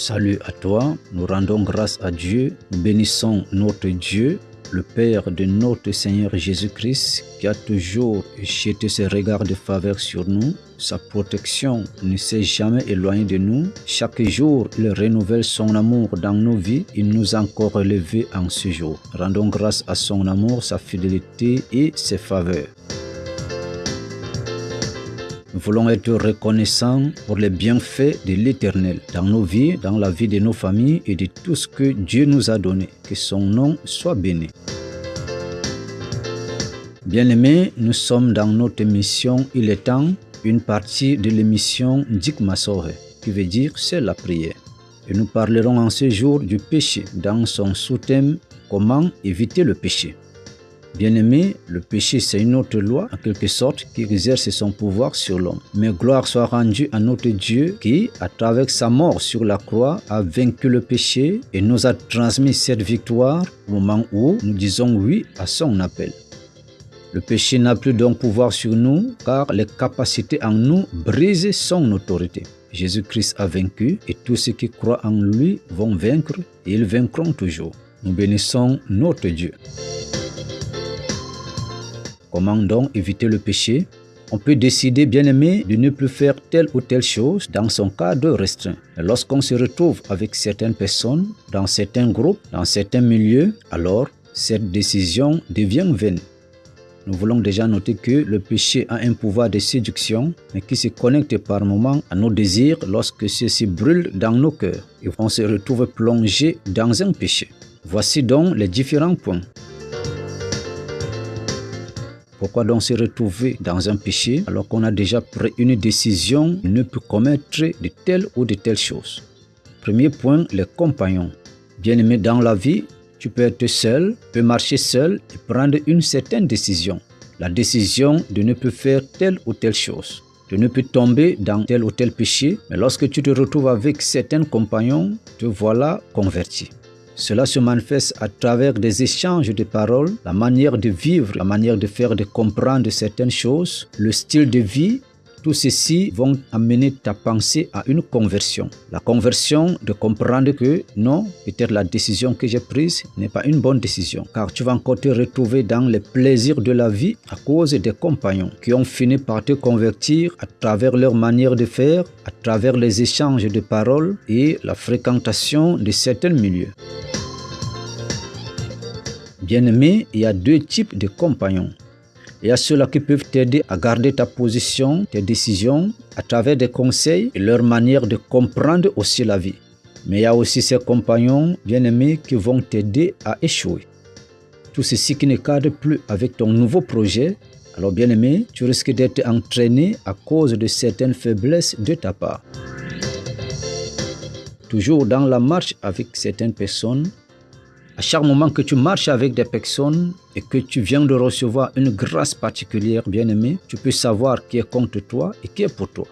Salut à toi, nous rendons grâce à Dieu, nous bénissons notre Dieu, le Père de notre Seigneur Jésus-Christ, qui a toujours jeté ses regards de faveur sur nous. Sa protection ne s'est jamais éloignée de nous. Chaque jour, il renouvelle son amour dans nos vies. Il nous a encore relevés en ce jour. Rendons grâce à son amour, sa fidélité et ses faveurs. Nous voulons être reconnaissants pour les bienfaits de l'Éternel dans nos vies, dans la vie de nos familles et de tout ce que Dieu nous a donné. Que son nom soit béni. Bien-aimés, nous sommes dans notre émission Il est temps, une partie de l'émission Dik Masore, qui veut dire c'est la prière. Et nous parlerons en ce jour du péché dans son sous-thème Comment éviter le péché. Bien-aimé, le péché c'est une autre loi, en quelque sorte, qui exerce son pouvoir sur l'homme. Mais gloire soit rendue à notre Dieu qui, à travers sa mort sur la croix, a vaincu le péché et nous a transmis cette victoire au moment où nous disons oui à son appel. Le péché n'a plus donc pouvoir sur nous, car les capacités en nous brisent son autorité. Jésus-Christ a vaincu et tous ceux qui croient en lui vont vaincre et ils vaincront toujours. Nous bénissons notre Dieu. Comment donc éviter le péché? On peut décider, bien-aimé, de ne plus faire telle ou telle chose dans son cadre restreint. Mais lorsqu'on se retrouve avec certaines personnes, dans certains groupes, dans certains milieux, alors cette décision devient vaine. Nous voulons déjà noter que le péché a un pouvoir de séduction, mais qui se connecte par moments à nos désirs lorsque ceux-ci brûlent dans nos cœurs et on se retrouve plongé dans un péché. Voici donc les différents points. Pourquoi donc se retrouver dans un péché alors qu'on a déjà pris une décision de ne plus commettre de telle ou de telle chose? Premier point, les compagnons. Bien-aimé dans la vie, tu peux être seul, peux marcher seul et prendre une certaine décision. La décision de ne plus faire telle ou telle chose, de ne plus tomber dans tel ou tel péché. Mais lorsque tu te retrouves avec certains compagnons, te voilà converti. Cela se manifeste à travers des échanges de paroles, la manière de vivre, la manière de faire, de comprendre certaines choses, le style de vie. Tout ceci vont amener ta pensée à une conversion. La conversion de comprendre que non, peut-être la décision que j'ai prise n'est pas une bonne décision. Car tu vas encore te retrouver dans les plaisirs de la vie à cause des compagnons qui ont fini par te convertir à travers leur manière de faire, à travers les échanges de paroles et la fréquentation de certains milieux. Bien-aimé, il y a deux types de compagnons. Il y a ceux-là qui peuvent t'aider à garder ta position, tes décisions, à travers des conseils et leur manière de comprendre aussi la vie. Mais il y a aussi ces compagnons bien-aimés qui vont t'aider à échouer. Tout ceci qui ne cadre plus avec ton nouveau projet, alors bien-aimé, tu risques d'être entraîné à cause de certaines faiblesses de ta part. Toujours dans la marche avec certaines personnes, à chaque moment que tu marches avec des personnes et que tu viens de recevoir une grâce particulière, bien-aimé, tu peux savoir qui est contre toi et qui est pour toi.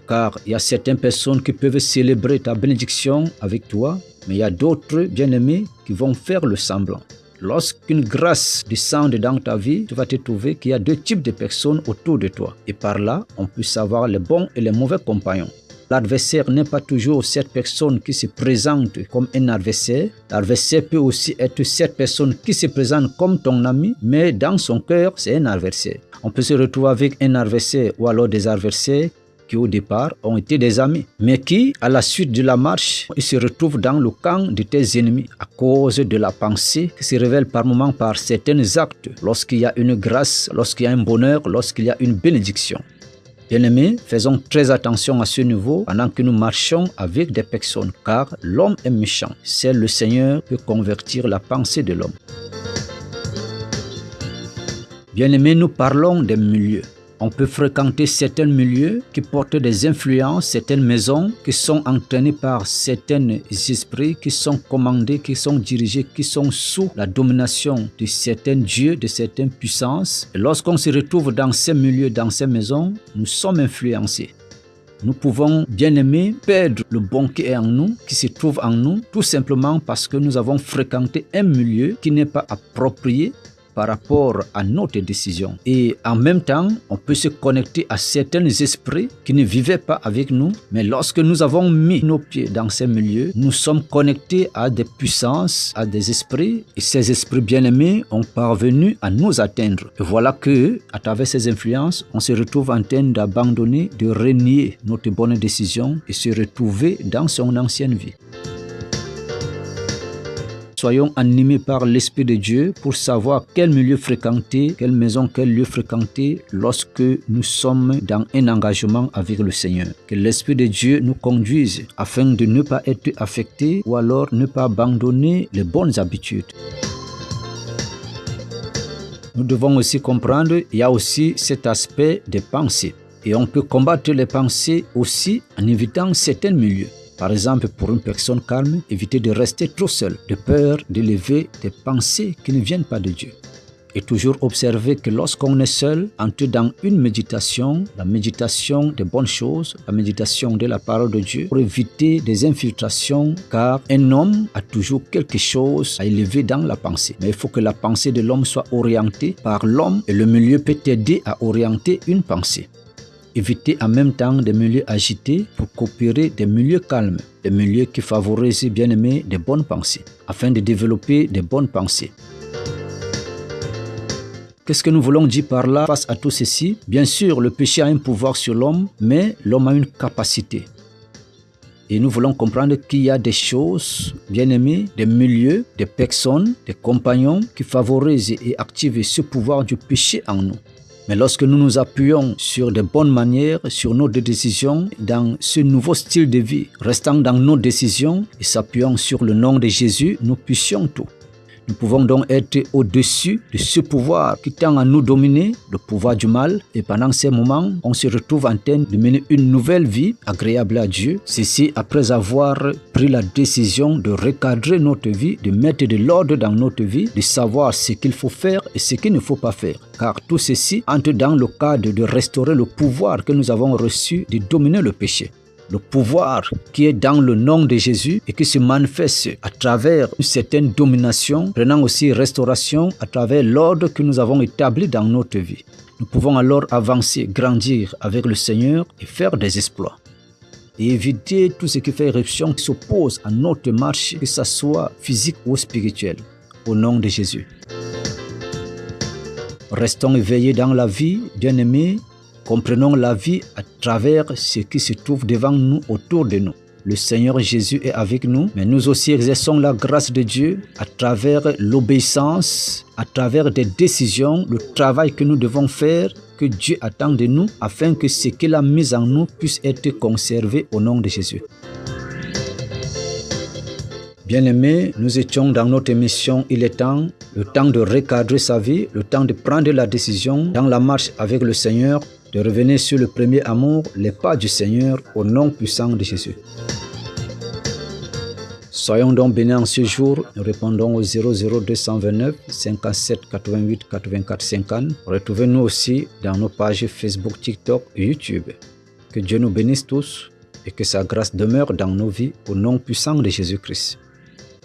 Car il y a certaines personnes qui peuvent célébrer ta bénédiction avec toi, mais il y a d'autres, bien-aimés, qui vont faire le semblant. Lorsqu'une grâce descend dans ta vie, tu vas te trouver qu'il y a deux types de personnes autour de toi. Et par là, on peut savoir les bons et les mauvais compagnons. L'adversaire n'est pas toujours cette personne qui se présente comme un adversaire. L'adversaire peut aussi être cette personne qui se présente comme ton ami, mais dans son cœur, c'est un adversaire. On peut se retrouver avec un adversaire ou alors des adversaires qui au départ ont été des amis, mais qui, à la suite de la marche, ils se retrouvent dans le camp de tes ennemis à cause de la pensée qui se révèle par moments par certains actes, lorsqu'il y a une grâce, lorsqu'il y a un bonheur, lorsqu'il y a une bénédiction. Bien-aimés, faisons très attention à ce niveau pendant que nous marchons avec des personnes, car l'homme est méchant. Seul le Seigneur peut convertir la pensée de l'homme. Bien-aimés, nous parlons des milieux. On peut fréquenter certains milieux qui portent des influences, certaines maisons qui sont entraînées par certains esprits, qui sont commandés, qui sont dirigés, qui sont sous la domination de certains dieux, de certaines puissances. Et lorsqu'on se retrouve dans ces milieux, dans ces maisons, nous sommes influencés. Nous pouvons, bien aimer, perdre le bon qui est en nous, qui se trouve en nous, tout simplement parce que nous avons fréquenté un milieu qui n'est pas approprié par rapport à notre décision. Et en même temps, on peut se connecter à certains esprits qui ne vivaient pas avec nous, mais lorsque nous avons mis nos pieds dans ces milieux, nous sommes connectés à des puissances, à des esprits, et ces esprits bien-aimés ont parvenu à nous atteindre. Et voilà que, à travers ces influences, on se retrouve en train d'abandonner, de renier notre bonne décision et se retrouver dans son ancienne vie. Soyons animés par l'Esprit de Dieu pour savoir quel milieu fréquenter, quelle maison, quel lieu fréquenter lorsque nous sommes dans un engagement avec le Seigneur. Que l'Esprit de Dieu nous conduise afin de ne pas être affectés ou alors ne pas abandonner les bonnes habitudes. Nous devons aussi comprendre qu'il y a aussi cet aspect des pensées. Et on peut combattre les pensées aussi en évitant certains milieux. Par exemple, pour une personne calme, éviter de rester trop seul, de peur d'élever des pensées qui ne viennent pas de Dieu. Et toujours observer que lorsqu'on est seul, entrer dans une méditation, la méditation des bonnes choses, la méditation de la parole de Dieu, pour éviter des infiltrations, car un homme a toujours quelque chose à élever dans la pensée. Mais il faut que la pensée de l'homme soit orientée par l'homme et le milieu peut aider à orienter une pensée. Éviter en même temps des milieux agités pour coopérer des milieux calmes, des milieux qui favorisent bien aimé des bonnes pensées, afin de développer des bonnes pensées. Qu'est-ce que nous voulons dire par là face à tout ceci? Bien sûr, le péché a un pouvoir sur l'homme, mais l'homme a une capacité. Et nous voulons comprendre qu'il y a des choses, bien aimées, des milieux, des personnes, des compagnons qui favorisent et activent ce pouvoir du péché en nous. Mais lorsque nous nous appuyons sur de bonnes manières, sur nos décisions, dans ce nouveau style de vie, restant dans nos décisions et s'appuyant sur le nom de Jésus, nous puissions tout. Nous pouvons donc être au-dessus de ce pouvoir qui tend à nous dominer, le pouvoir du mal. Et pendant ces moments, on se retrouve en train de mener une nouvelle vie agréable à Dieu. Ceci après avoir pris la décision de recadrer notre vie, de mettre de l'ordre dans notre vie, de savoir ce qu'il faut faire et ce qu'il ne faut pas faire. Car tout ceci entre dans le cadre de restaurer le pouvoir que nous avons reçu de dominer le péché. Le pouvoir qui est dans le nom de Jésus et qui se manifeste à travers une certaine domination, prenant aussi restauration à travers l'ordre que nous avons établi dans notre vie. Nous pouvons alors avancer, grandir avec le Seigneur et faire des exploits. Et éviter tout ce qui fait éruption, qui s'oppose à notre marche, que ce soit physique ou spirituelle, au nom de Jésus. Restons éveillés dans la vie, bien-aimés. Comprenons la vie à travers ce qui se trouve devant nous, autour de nous. Le Seigneur Jésus est avec nous, mais nous aussi exerçons la grâce de Dieu à travers l'obéissance, à travers des décisions, le travail que nous devons faire, que Dieu attend de nous, afin que ce qu'il a mis en nous puisse être conservé au nom de Jésus. Bien-aimés, nous étions dans notre émission Il est temps, le temps de recadrer sa vie, le temps de prendre la décision dans la marche avec le Seigneur, de revenir sur le premier amour, les pas du Seigneur, au nom puissant de Jésus. Soyons donc bénis en ce jour. Nous répondons au 00229 57 88 84 50. Retrouvez-nous aussi dans nos pages Facebook, TikTok et YouTube. Que Dieu nous bénisse tous et que sa grâce demeure dans nos vies au nom puissant de Jésus-Christ.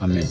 Amen.